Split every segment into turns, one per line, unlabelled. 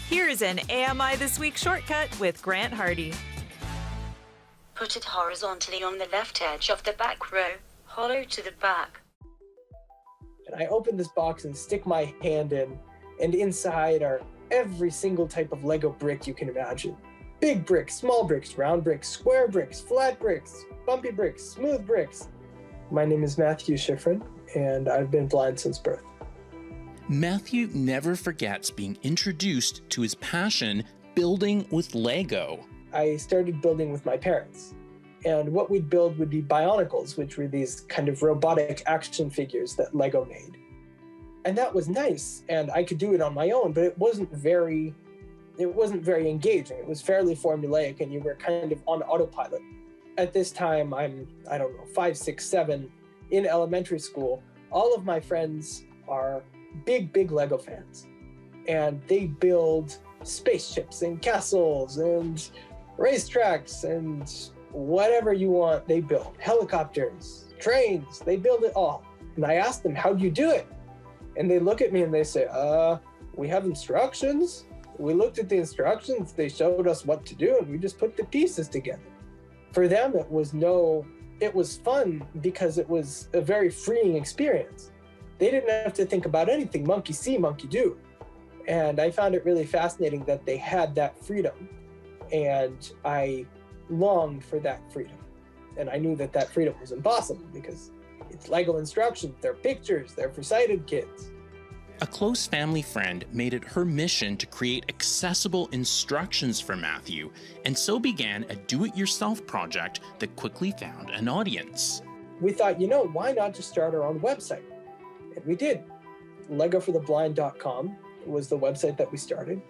Here's an AMI This Week shortcut with Grant Hardy.
Put it horizontally on the left edge of the back row, hollow to the back.
And I open this box and stick my hand in, and inside are every single type of Lego brick you can imagine. Big bricks, small bricks, round bricks, square bricks, flat bricks, bumpy bricks, smooth bricks. My name is Matthew Shifrin, and I've been blind since birth.
Matthew never forgets being introduced to his passion, building with Lego.
I started building with my parents, and what we'd build would be Bionicles, which were these kind of robotic action figures that Lego made. And that was nice, and I could do it on my own, but it wasn't very engaging. It was fairly formulaic, and you were kind of on autopilot. At this time, I'm 5, 6, 7, in elementary school. All of my friends are big Lego fans, and they build spaceships and castles and racetracks and whatever you want, they build. Helicopters, trains, they build it all. And I asked them, how do you do it? And they look at me and they say, we have instructions. We looked at the instructions, they showed us what to do, and we just put the pieces together. For them, it was fun because it was a very freeing experience. They didn't have to think about anything, monkey see, monkey do. And I found it really fascinating that they had that freedom. And I longed for that freedom. And I knew that that freedom was impossible because it's Lego instructions, they're pictures, they're for sighted kids.
A close family friend made it her mission to create accessible instructions for Matthew, and so began a do-it-yourself project that quickly found an audience.
We thought, why not just start our own website? And we did. LegoForTheBlind.com was the website that we started.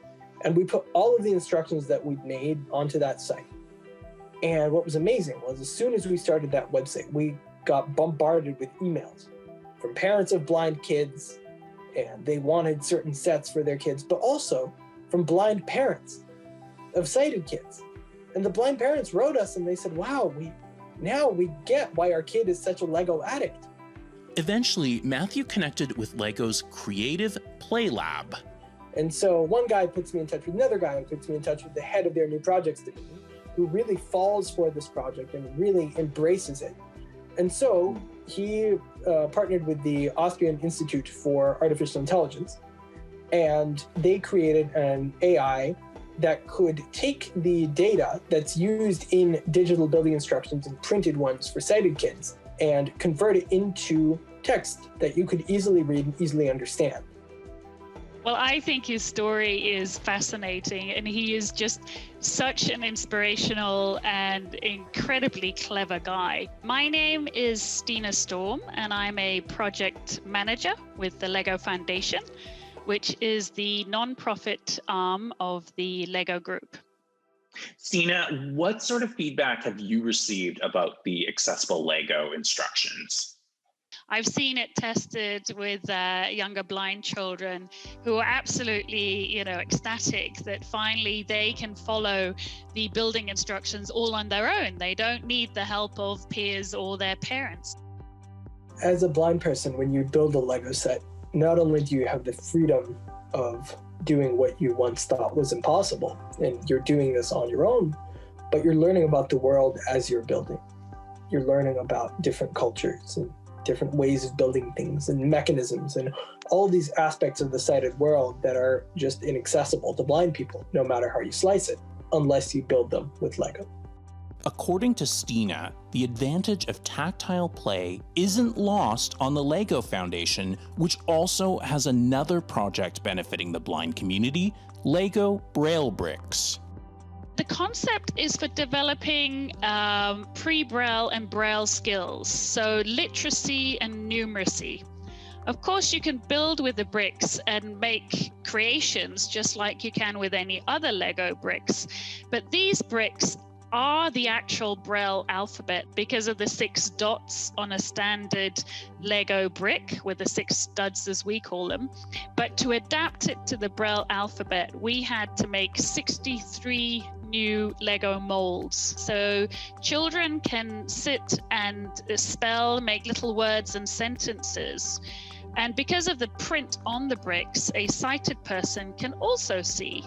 And we put all of the instructions that we'd made onto that site. And what was amazing was as soon as we started that website, we got bombarded with emails from parents of blind kids, and they wanted certain sets for their kids, but also from blind parents of sighted kids. And the blind parents wrote us and they said, wow, now we get why our kid is such a Lego addict.
Eventually, Matthew connected with Lego's Creative Play Lab.
And so one guy puts me in touch with another guy and puts me in touch with the head of their new projects division, who really falls for this project and really embraces it. And so he partnered with the Austrian Institute for Artificial Intelligence, and they created an AI that could take the data that's used in digital building instructions and printed ones for sighted kids and convert it into text that you could easily read and easily understand.
Well, I think his story is fascinating, and he is just such an inspirational and incredibly clever guy. My name is Stina Storm, and I'm a project manager with the Lego Foundation, which is the non-profit arm of the Lego Group.
Stina, what sort of feedback have you received about the accessible Lego instructions?
I've seen it tested with younger blind children who are absolutely, ecstatic that finally they can follow the building instructions all on their own. They don't need the help of peers or their parents.
As a blind person, when you build a Lego set, not only do you have the freedom of doing what you once thought was impossible, and you're doing this on your own, but you're learning about the world as you're building. You're learning about different cultures and different ways of building things and mechanisms and all these aspects of the sighted world that are just inaccessible to blind people, no matter how you slice it, unless you build them with Lego.
According to Stina, the advantage of tactile play isn't lost on the Lego Foundation, which also has another project benefiting the blind community, Lego Braille Bricks.
The concept is for developing pre-Braille and Braille skills, so literacy and numeracy. Of course, you can build with the bricks and make creations just like you can with any other Lego bricks, but these bricks are the actual Braille alphabet because of the 6 dots on a standard Lego brick with the 6 studs, as we call them. But to adapt it to the Braille alphabet, we had to make 63 new Lego molds. So children can sit and spell, make little words and sentences. And because of the print on the bricks, a sighted person can also see.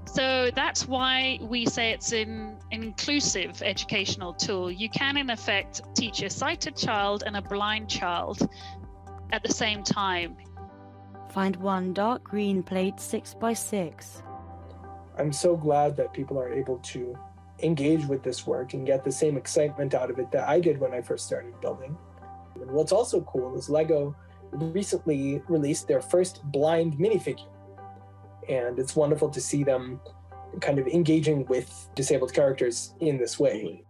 So that's why we say it's an inclusive educational tool. You can, in effect, teach a sighted child and a blind child at the same time.
Find one dark green plate 6x6.
I'm so glad that people are able to engage with this work and get the same excitement out of it that I did when I first started building. And what's also cool is LEGO recently released their first blind minifigure. And it's wonderful to see them kind of engaging with disabled characters in this way.